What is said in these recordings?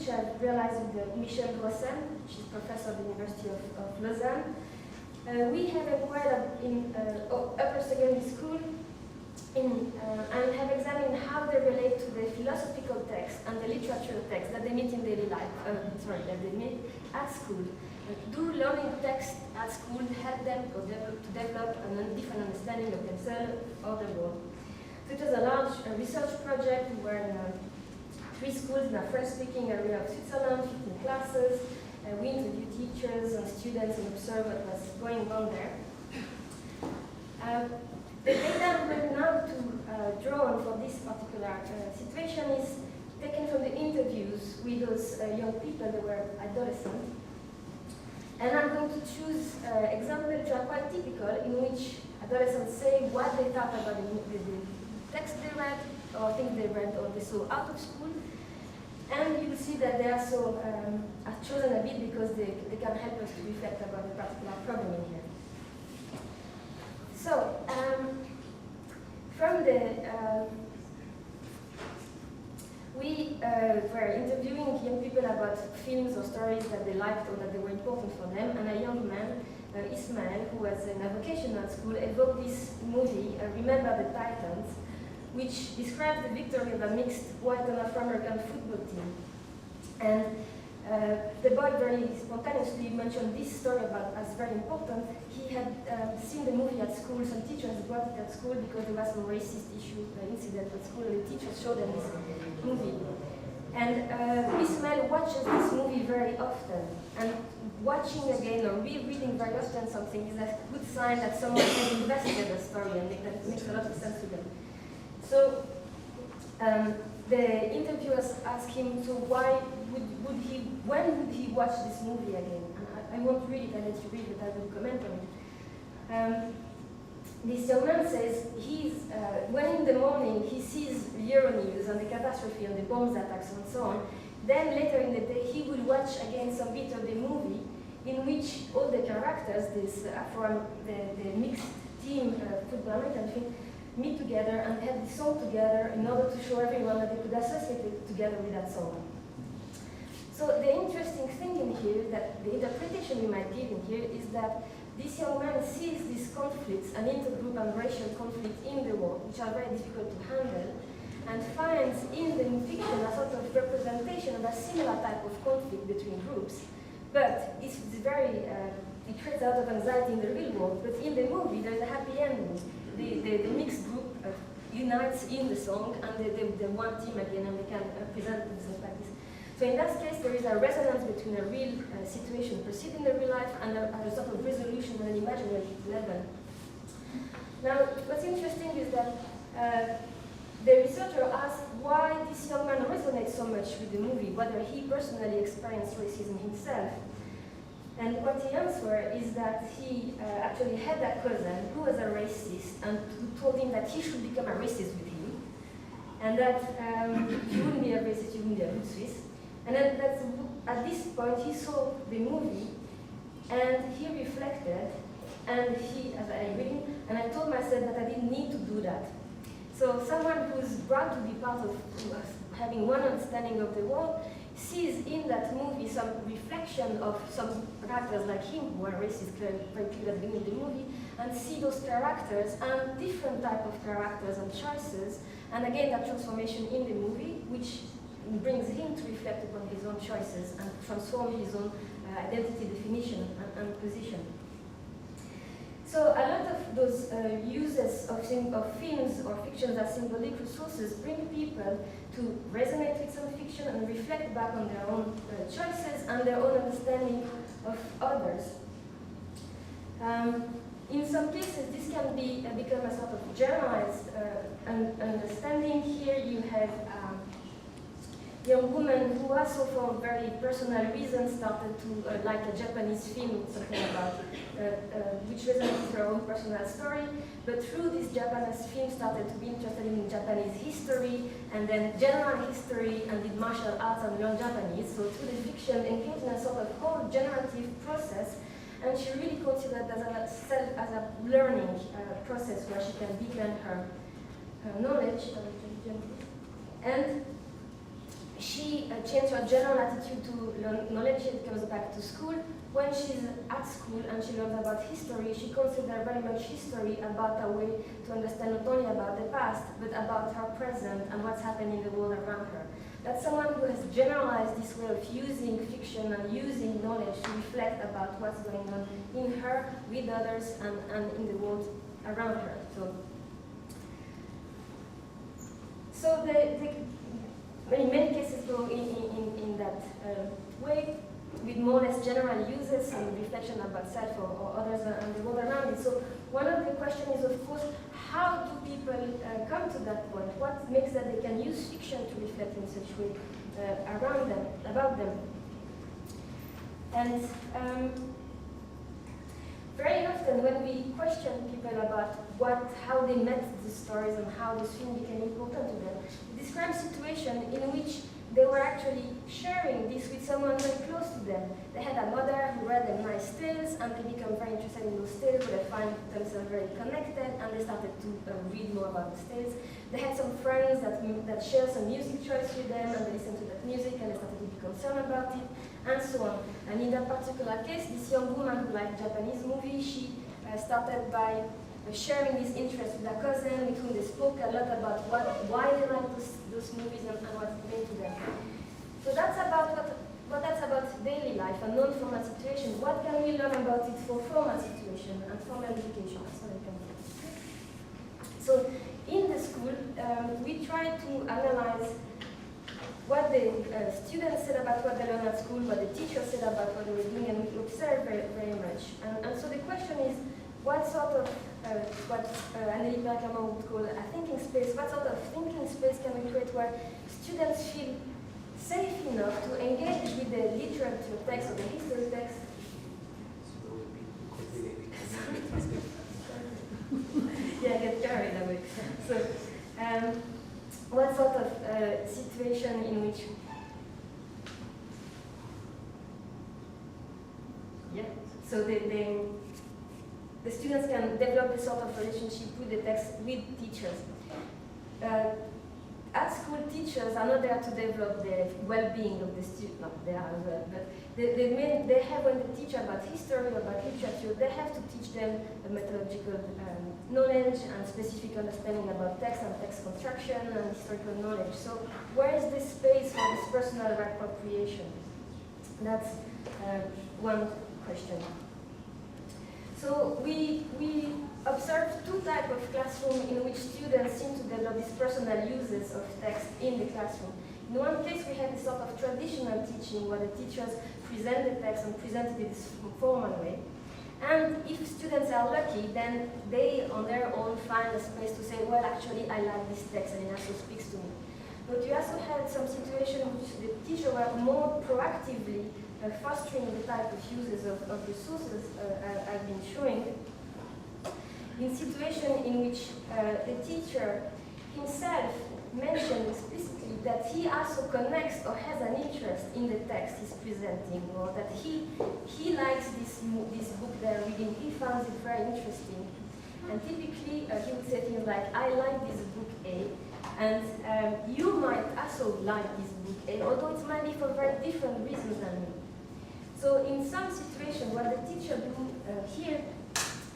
which I've realized with Michel Grossen, which is professor at the University of Lausanne. We have acquired in upper secondary school and have examined how they relate to the philosophical text and the literature text that they meet in daily life, that they meet at school. Do learning text at school help them to develop a different understanding of themselves or the world? So it was a large research project. We were in 3 schools in a French-speaking area of Switzerland, 15 classes. We interviewed teachers and students and observed what was going on there. The data I'm going now to draw on for this particular situation is taken from the interviews with those young people that were adolescents. And I'm going to choose examples which are quite typical, in which adolescents say what they thought about the text they read, or things they read or they saw out of school. And you will see that they also are chosen a bit because they can help us to reflect about the particular problem in here. So, from the we were interviewing young people about films or stories that they liked or that they were important for them, and a young man, Ismail, who was in a vocational school, evoked this movie, Remember the Titans, which describes the victory of a mixed white and Afro-American football team. And the boy very spontaneously mentioned this story about as very important. He had seen the movie at school. Some teachers brought it at school because there was some racist issue, incident at school, and the teachers showed them this movie. And Ismail watches this movie very often. And watching again or rereading very often something is a good sign that someone has investigated the story, and that makes a lot of sense to them. So the interviewers asked him, so when would he watch this movie again? And I won't read it, I let you read it, I will comment on it. This young man says when in the morning he sees Euronews and the catastrophe and the bombs attacks and so on, then later in the day he will watch again some bit of the movie in which all the characters, the mixed team football American team, meet together and have the song together in order to show everyone that they could associate it together with that song. So the interesting thing in here, that the interpretation we might give in here, is that this young man sees these conflicts, an intergroup and racial conflict in the world, which are very difficult to handle, and finds in the fiction a sort of representation of a similar type of conflict between groups. But it's very, it creates a lot of anxiety in the real world, but in the movie there's a happy ending. The mixed group unites in the song, and the one team again, and they can present themselves like this. So in that case, there is a resonance between a real situation perceived in the real life and a sort of resolution on an imaginary level. Now, what's interesting is that the researcher asked why this young man resonates so much with the movie, whether he personally experienced racism himself. And what he answered is that he actually had a cousin who was a racist and who told him that he should become a racist with him, and that he wouldn't be a racist, he wouldn't be a good Swiss. And then at this point he saw the movie and he reflected, and as I read, and I told myself that I didn't need to do that. So someone who's proud to be part of having one understanding of the world sees in that movie some reflection of some characters like him who are racist, very clear at the beginning of the movie, and see those characters and different type of characters and choices, and again that transformation in the movie, which brings him to reflect upon his own choices and transform his own identity definition and position. So a lot of those uses of films or fictions as symbolic resources bring people to resonate with some fiction and reflect back on their own choices and their own understanding of others. In some cases, this can become a sort of generalized understanding. Here you have a young woman who also, for very personal reasons, started to like a Japanese film, something about, which resonated with her own personal story. But through this Japanese film, started to be interested in Japanese history, and then general history, and did martial arts and learned Japanese. So through the fiction, engaged in a sort of whole generative process, and she really considered as a learning process where she can deepen her knowledge. And she changed her general attitude to knowledge. She comes back to school. When she's at school and she learns about history, she considers very much history about a way to understand not only about the past, but about her present and what's happening in the world around her. That's someone who has generalized this way of using fiction and using knowledge to reflect about what's going on in her, with others, and in the world around her. So in many cases go in that way, with more or less general uses and reflection about self or others and the world around it. So one of the questions is, of course, how do people come to that point? What makes that they can use fiction to reflect in such a way around them, about them? And very often when we question people about how they met these stories and how this film became important to them, they describe situations in which they were actually sharing this with someone very close to them. They had a mother who read them nice tales, and they become very interested in those tales, where they find themselves very connected, and they started to read more about those tales. They had some friends that shared some music choice with them, and they listened to that music, and they started to be concerned about it, and so on. And in that particular case, this young woman who liked Japanese movies, she started by sharing this interest with a cousin with whom they spoke a lot about why they like those movies and what it meant to them. So that's about that's about daily life, a non-formal situation. What can we learn about it for formal situation and formal education? So in the school, we try to analyze what the students said about what they learned at school, what the teachers said about what they were doing, and we observe very, very much. And so the question is, what sort of, what Anneli Bergamo would call a thinking space, what sort of thinking space can we create where students feel safe enough to engage with the literature text or the history text? Yeah, get carried away. So, what sort of situation in which, yeah, so the students can develop a sort of relationship with the text, with teachers. At school, teachers are not there to develop the well-being of the student. No, they are as well, but they have, when they teach about history, about literature, they have to teach them a methodological knowledge and specific understanding about text and text construction and historical knowledge. So where is this space for this personal appropriation? That's one question. So we observed two types of classroom in which students seem to develop these personal uses of text in the classroom. In one case, we had this sort of traditional teaching where the teachers present the text and presented it in this formal way. And if students are lucky, then they, on their own, find a space to say, well, actually, I like this text and it also speaks to me. But you also had some situations in which the teacher were more proactively fostering the type of uses of the sources I've been showing, in situation in which the teacher himself mentioned explicitly that he also connects or has an interest in the text he's presenting, or that he likes this book they're reading, he finds it very interesting. And typically he would say things like, I like this book A, and you might also like this book A, although it might be for very different reasons than me. So in some situations, what the teacher do here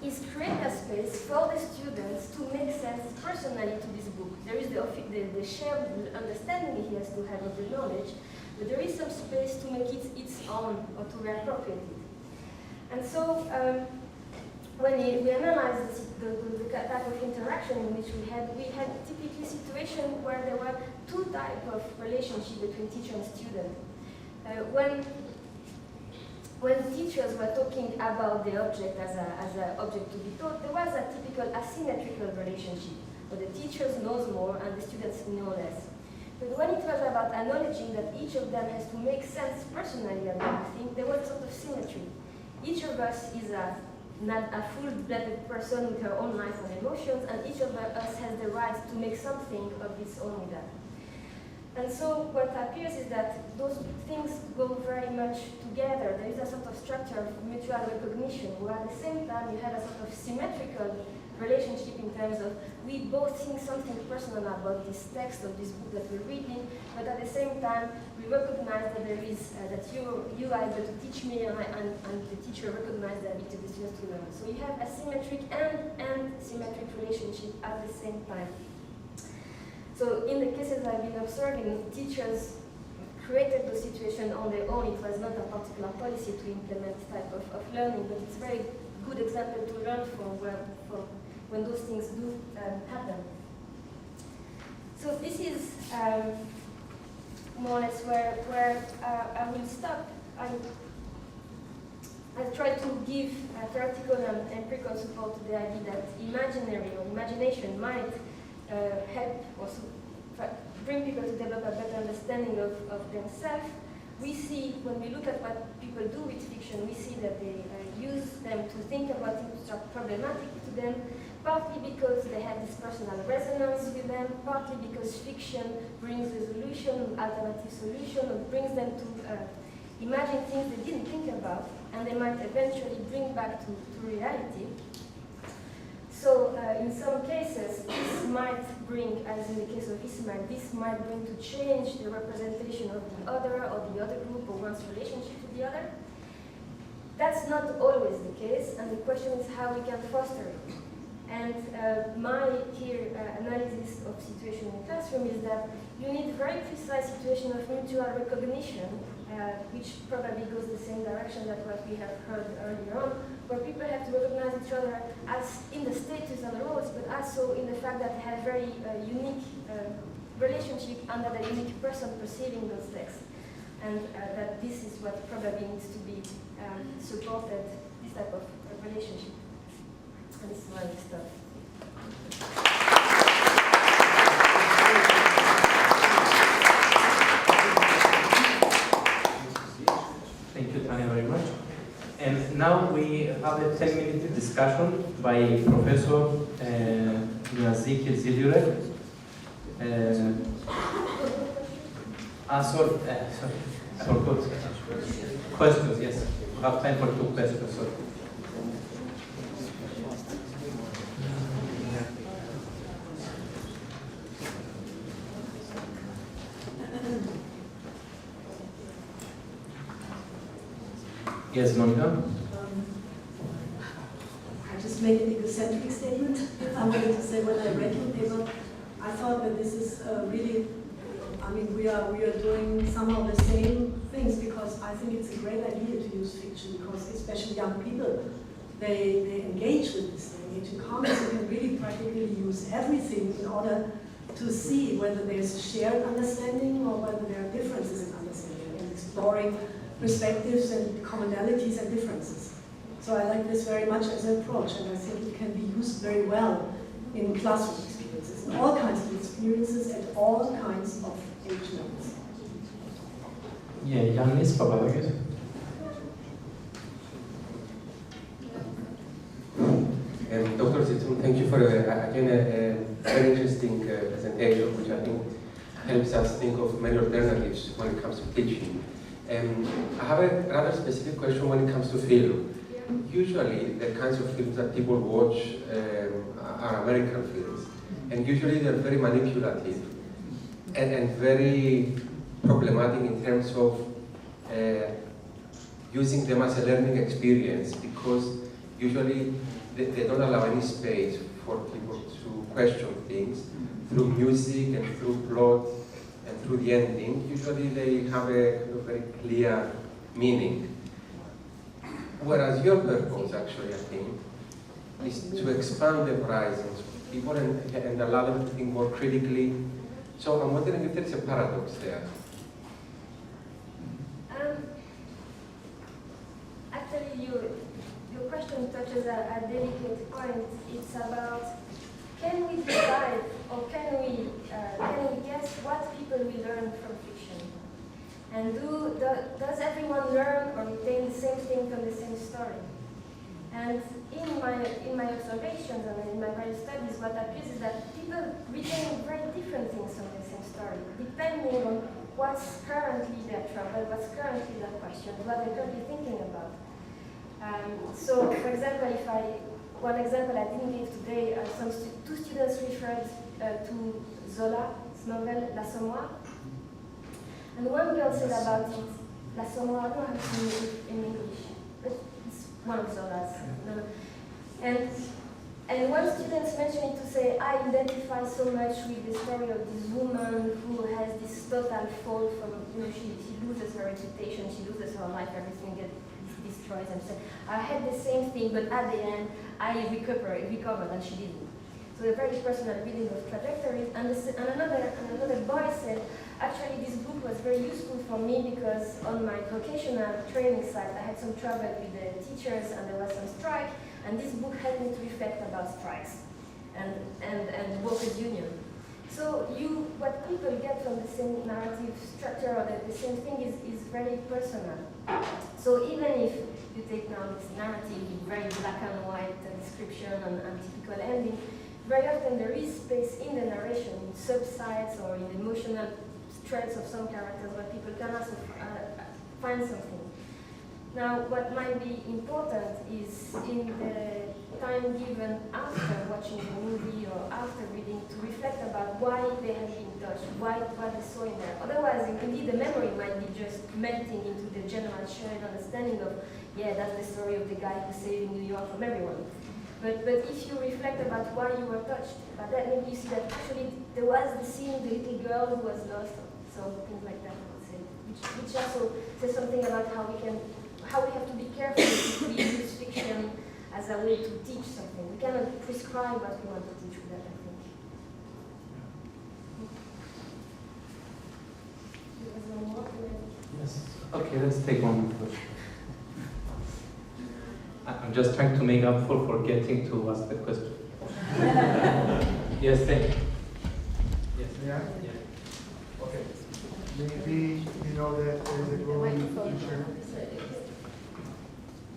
is create a space for the students to make sense personally to this book. There is the shared understanding he has to have of the knowledge, but there is some space to make it its own or to reappropriate it. And so when we analyze the type of interaction in which we had typically situations where there were two types of relationship between teacher and student. When teachers were talking about the object as an object to be taught, there was a typical asymmetrical relationship, where the teachers knows more and the students know less. But when it was about acknowledging that each of them has to make sense personally about the thing, there was a sort of symmetry. Each of us is not a full-blooded person with her own life and emotions, and each of us has the right to make something of its own with that. And so what appears is that those things go very much together. There is a sort of structure of mutual recognition, where at the same time you had a sort of symmetrical relationship in terms of we both think something personal about this text of this book that we're reading, but at the same time we recognize that there is that you are able to teach me and the teacher recognize the ability of the students to learn. So you have asymmetric and symmetric relationship at the same time. So in the cases I've been observing, teachers created the situation on their own. It was not a particular policy to implement this type of learning, but it's a very good example to learn from when those things do happen. So this is more or less where I will stop. I try to give theoretical and empirical support to the idea that imaginary or imagination might help also bring people to develop a better understanding of themselves. We see, when we look at what people do with fiction, we see that they use them to think about things which are problematic to them, partly because they have this personal resonance with them, partly because fiction brings resolution, alternative solution, or brings them to imagine things they didn't think about, and they might eventually bring back to reality. So in some cases, this might bring, as in the case of Ismail, this might bring to change the representation of the other or the other group or one's relationship to the other. That's not always the case, and the question is how we can foster it. And my analysis of situation in the classroom is that you need very precise situation of mutual recognition, which probably goes the same direction that what we have heard earlier on, where people have to recognize each other as in the status and the roles, but also in the fact that they have very unique relationship under the unique person perceiving those texts. And that this is what probably needs to be supported, this type of relationship. And this is why we stop. Thank you, Tania, very much. And now we have a 10-minute discussion by Professor Tania Zittoun. Sorry, I forgot. Questions, yes. We have time for 2 questions. Sorry. Yes, Monica? I just made an egocentric statement. I'm going to say when I read your paper, I thought that this is really, I mean, we are doing somehow the same things, because I think it's a great idea to use fiction, because especially young people, they engage with this, they engage in comics, you can really practically use everything in order to see whether there's a shared understanding or whether there are differences in understanding, and exploring perspectives and commonalities and differences. So I like this very much as an approach, and I think it can be used very well in classroom experiences, in all kinds of experiences at all kinds of age levels. Yeah, Yannis Papadakis. Dr. Zittoun, thank you for again a very interesting presentation, which I think helps us think of many alternatives when it comes to teaching. I have a rather specific question when it comes to film. Usually, the kinds of films that people watch are American films, and usually they're very manipulative and very problematic in terms of using them as a learning experience, because usually they don't allow any space for people to question things through music and through plot and through the ending. Usually they have a kind of very clear meaning. Whereas your purpose, actually, I think, is to expand the horizons of people and allow them to think more critically. So I'm wondering if there's a paradox there. Actually, your question touches a delicate point. It's about, can we decide or can we guess what people will learn from fiction? And does everyone learn or retain the same thing from the same story? And in my observations and in my various studies, what appears is that people retain very different things from the same story, depending on what's currently their trouble, what's currently their question, what they're currently thinking about. So, for example, if I one example I didn't give today, two students referred to Zola's novel L'Assommoir. And one girl said about it, L'Assommoir, I don't know how to say it in English, but it's one of Zola's. And one student mentioned it to say, I identify so much with the story of this woman who has this total fall from, she loses her reputation, she loses her life, everything gets destroyed. And said, I had the same thing, but at the end, I recovered, and she didn't. So a very personal reading of trajectories. And another boy said, actually, this book was very useful for me because on my vocational training site, I had some trouble with the teachers and there was some strike. And this book helped me to reflect about strikes and workers' union. So what people get from the same narrative structure or the same thing is very personal. So even if you take now this narrative with very black and white description and typical ending, very often there is space in the narration, in subsides or in emotional threads of some characters where people can also find something. Now, what might be important is in the time given after watching the movie or after reading to reflect about why they have been touched, what they saw in there. Otherwise, indeed, the memory might be just melting into the general shared understanding of, yeah, that's the story of the guy who's saving New York from everyone. But if you reflect about why you were touched by that, maybe you see that actually there was the scene, the little girl who was lost, so things like that, I would say, which also says something about how we have to be careful if we use fiction as a way to teach something. We cannot prescribe what we want to teach with that, I think. Yes. Okay, let's take one question. I'm just trying to make up for forgetting to ask the question. Yes, thank you. Yes. Yeah? Yeah. Okay. Maybe you know that there's a growing literature.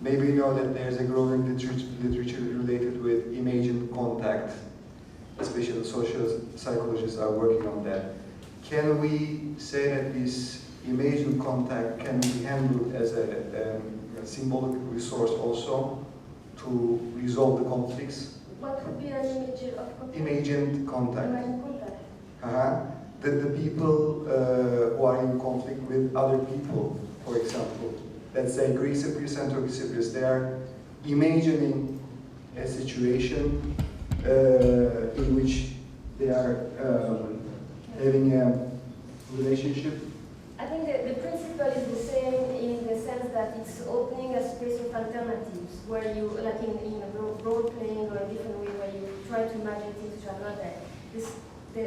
Maybe you know that there's a growing literature related with imagined contact, especially social psychologists are working on that. Can we say that this imagined contact can be handled as a symbolic resource also to resolve the conflicts? What would be an image of contact? Imagined contact. Imagined contact. The people who are in conflict with other people, for example, let's say Greek Cypriots and Turkish Cypriots, they are imagining a situation in which they are having a relationship. I think the principle is the same in the sense that it's opening a space of alternatives where you, like in a role playing or a different way where you try to imagine things which are not there.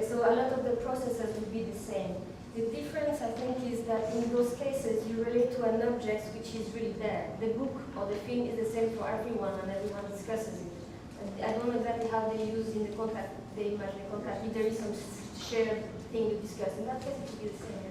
So a lot of the processes will be the same. The difference, I think, is that in those cases you relate to an object which is really there. The book or the film is the same for everyone and everyone discusses it. And I don't know exactly how they use in the contact, they imagine contact, if there is some shared thing to discuss. In that case it will be the same. Yeah.